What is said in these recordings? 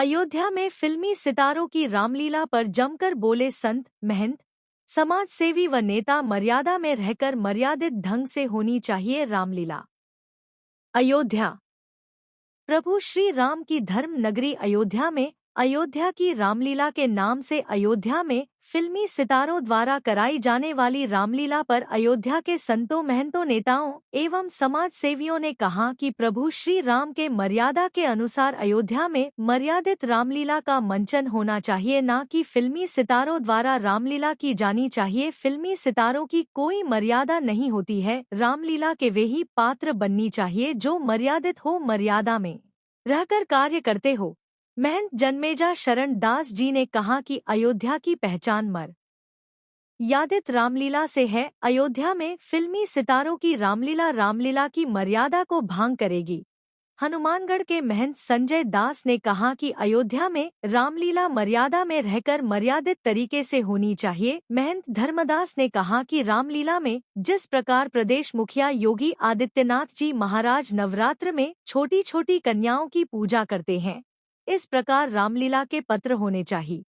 अयोध्या में फिल्मी सितारों की रामलीला पर जमकर बोले संत महंत, समाज सेवी व नेता। मर्यादा में रहकर मर्यादित ढंग से होनी चाहिए रामलीला। अयोध्या। प्रभु श्री राम की धर्म नगरी अयोध्या में अयोध्या की रामलीला के नाम से अयोध्या में फिल्मी सितारों द्वारा कराई जाने वाली रामलीला पर अयोध्या के संतों महंतों नेताओं एवं समाज सेवियों ने कहा कि प्रभु श्री राम के मर्यादा के अनुसार अयोध्या में मर्यादित रामलीला का मंचन होना चाहिए, न कि फिल्मी सितारों द्वारा रामलीला की जानी चाहिए। फिल्मी सितारों की कोई मर्यादा नहीं होती है। रामलीला के वे ही पात्र बननी चाहिए जो मर्यादित हो, मर्यादा में रहकर कार्य करते हो। महंत जन्मेजा शरण दास जी ने कहा कि अयोध्या की पहचान मर्यादित रामलीला से है। अयोध्या में फिल्मी सितारों की रामलीला की मर्यादा को भंग करेगी। हनुमानगढ़ के महंत संजय दास ने कहा कि अयोध्या में रामलीला मर्यादा में रहकर मर्यादित तरीके से होनी चाहिए। महंत धर्मदास ने कहा कि रामलीला में जिस प्रकार प्रदेश मुखिया योगी आदित्यनाथ जी महाराज नवरात्र में छोटी छोटी कन्याओं की पूजा करते हैं, इस प्रकार रामलीला के पत्र होने चाहिए।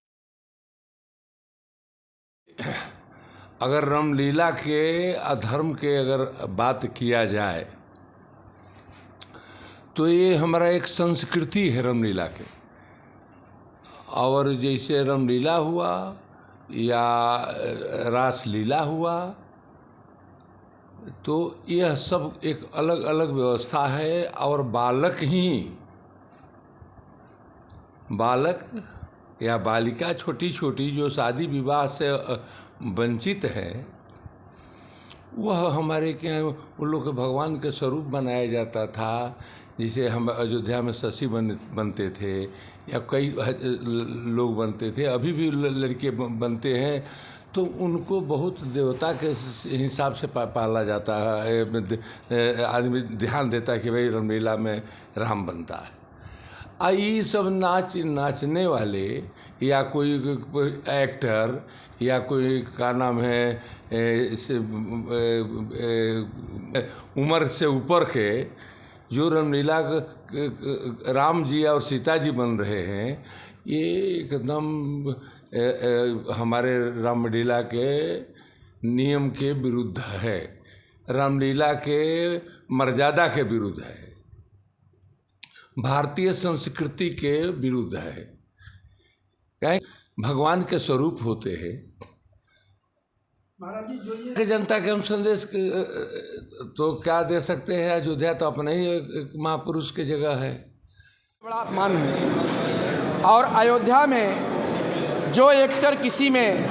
अगर रामलीला के अधर्म के अगर बात किया जाए तो ये हमारा एक संस्कृति है रामलीला के। और जैसे रामलीला हुआ या रासलीला हुआ तो यह सब एक अलग अलग व्यवस्था है। और बालक या बालिका छोटी छोटी जो शादी विवाह से वंचित है, वह हमारे के यहाँ उन लोग के भगवान के स्वरूप बनाया जाता था। जिसे हम अयोध्या में शशि बनते थे या कई लोग बनते थे, अभी भी लड़के बनते हैं, तो उनको बहुत देवता के हिसाब से पाला जाता है। आदमी ध्यान देता है कि भाई रामलीला में राम बनता है। ये सब नाचने वाले या कोई एक्टर या कोई का नाम है उम्र से ऊपर के जो रामलीला राम जी और सीता जी बन रहे हैं, ये एकदम हमारे रामलीला के नियम के विरुद्ध है, रामलीला के मर्यादा के विरुद्ध है, भारतीय संस्कृति के विरुद्ध है। क्या भगवान के स्वरूप होते हैं। महाराज जी, जो ये जनता के हम संदेश तो क्या दे सकते हैं। अयोध्या तो अपने ही एक महापुरुष की जगह है, बड़ा अपमान है। और अयोध्या में जो एक्टर किसी में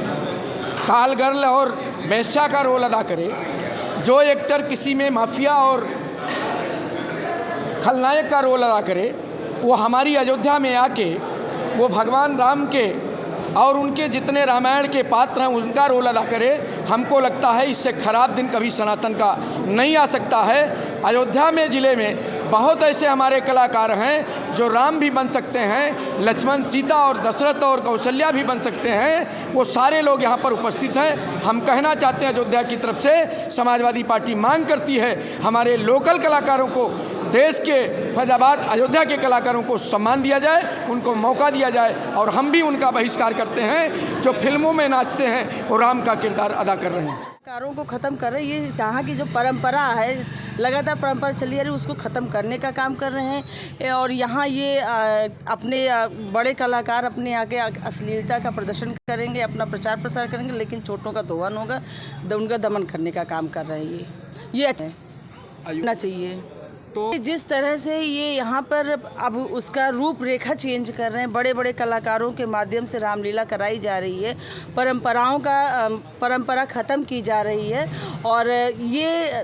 काल गर्ल और वेश्या का रोल अदा करे, जो एक्टर किसी में माफिया और खलनायक का रोल अदा करे, वो हमारी अयोध्या में आके वो भगवान राम के और उनके जितने रामायण के पात्र हैं उनका रोल अदा करे, हमको लगता है इससे खराब दिन कभी सनातन का नहीं आ सकता है। अयोध्या में ज़िले में बहुत ऐसे हमारे कलाकार हैं जो राम भी बन सकते हैं, लक्ष्मण सीता और दशरथ और कौशल्या भी बन सकते हैं। वो सारे लोग यहाँ पर उपस्थित हैं। हम कहना चाहते हैं अयोध्या की तरफ से समाजवादी पार्टी मांग करती है हमारे लोकल कलाकारों को, देश के फैजाबाद अयोध्या के कलाकारों को सम्मान दिया जाए, उनको मौका दिया जाए। और हम भी उनका बहिष्कार करते हैं जो फिल्मों में नाचते हैं वो राम का किरदार अदा कर रहे हैं। कलाकारों को ख़त्म कर रहे हैं। ये यहाँ की जो परंपरा है, लगातार परंपरा चली आ रही है, उसको ख़त्म करने का काम कर रहे हैं। और यहाँ ये अपने बड़े कलाकार अपने आगे अश्लीलता का प्रदर्शन करेंगे, अपना प्रचार प्रसार करेंगे, लेकिन छोटों का दोहन होगा, उनका दमन करने का काम कर रहे हैं। ये होना चाहिए। तो जिस तरह से ये यहाँ पर अब उसका रूप रेखा चेंज कर रहे हैं, बड़े बड़े कलाकारों के माध्यम से रामलीला कराई जा रही है, परंपरा ख़त्म की जा रही है। और ये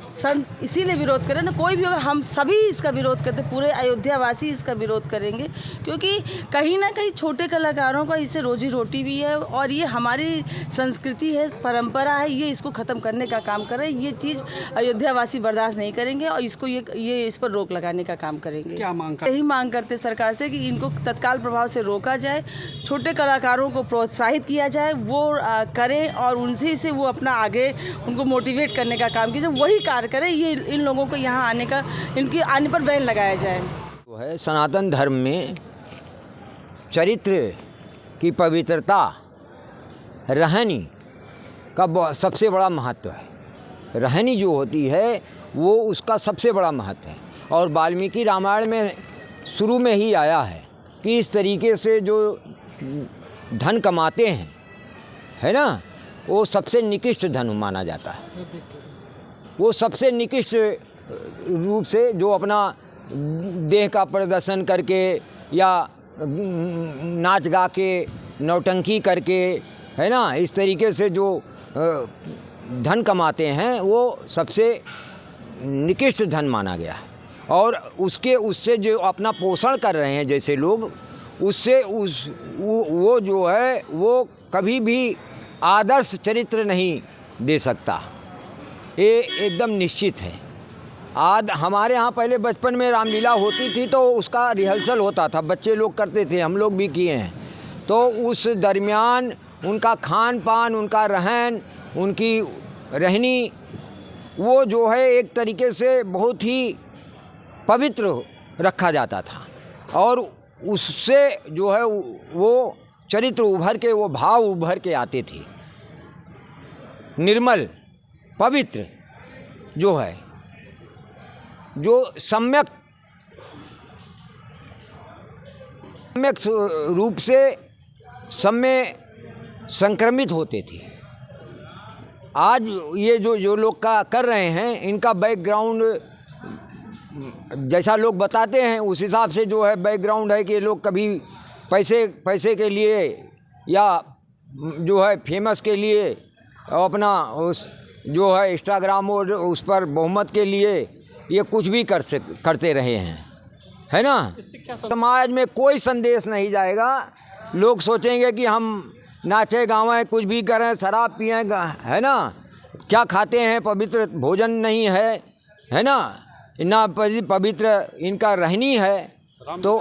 इसीलिए विरोध करें ना, कोई भी होगा, हम सभी इसका विरोध करते, पूरे अयोध्यावासी इसका विरोध करेंगे, क्योंकि कहीं ना कहीं छोटे कलाकारों का इससे रोजी रोटी भी है और ये हमारी संस्कृति है, परंपरा है, ये इसको ख़त्म करने का काम कर रहे हैं। ये चीज़ अयोध्यावासी बर्दाश्त नहीं करेंगे और इसको ये इस पर रोक लगाने का काम करेंगे। क्या मांग यही मांग करते सरकार से कि इनको तत्काल प्रभाव से रोका जाए, छोटे कलाकारों को प्रोत्साहित किया जाए, वो करें और उनसे से वो अपना आगे उनको मोटिवेट करने का काम कीजिए, वही कार्य करें। ये इन लोगों को यहाँ आने का, इनके आने पर बैन लगाया जाए। वो है सनातन धर्म में चरित्र की पवित्रता, रहनी का सबसे बड़ा महत्व है। रहनी जो होती है वो उसका सबसे बड़ा महत्व है। और वाल्मीकि रामायण में शुरू में ही आया है कि इस तरीके से जो धन कमाते हैं, है ना, वो सबसे निकृष्ट धन माना जाता है। वो सबसे निकृष्ट रूप से जो अपना देह का प्रदर्शन करके या नाच गा के नौटंकी करके, है ना, इस तरीके से जो धन कमाते हैं वो सबसे निकृष्ट धन माना गया है। और उससे जो अपना पोषण कर रहे हैं जैसे लोग, उससे वो जो है वो कभी भी आदर्श चरित्र नहीं दे सकता। ये एकदम निश्चित है। हमारे यहाँ पहले बचपन में रामलीला होती थी तो उसका रिहर्सल होता था, बच्चे लोग करते थे, हम लोग भी किए हैं। तो उस दरमियान उनका खान पान, उनका रहन, उनकी रहनी, वो जो है एक तरीके से बहुत ही पवित्र रखा जाता था। और उससे जो है वो चरित्र उभर के, वो भाव उभर के आते थे। निर्मल, पवित्र जो है, जो सम्यक रूप से सब में संक्रमित होते थे। आज ये जो लोग कर रहे हैं, इनका बैकग्राउंड जैसा लोग बताते हैं उस हिसाब से जो है बैकग्राउंड है कि ये लोग कभी पैसे के लिए या जो है फेमस के लिए अपना उस जो है इंस्टाग्राम और उस पर बहुमत के लिए ये कुछ भी करते रहे हैं, है ना। समाज में कोई संदेश नहीं जाएगा। लोग सोचेंगे कि हम नाचे गावें, कुछ भी करें, शराब पिएं, है ना, क्या खाते हैं, पवित्र भोजन नहीं है, है ना, ना पवित्र इनका रहनी है। तो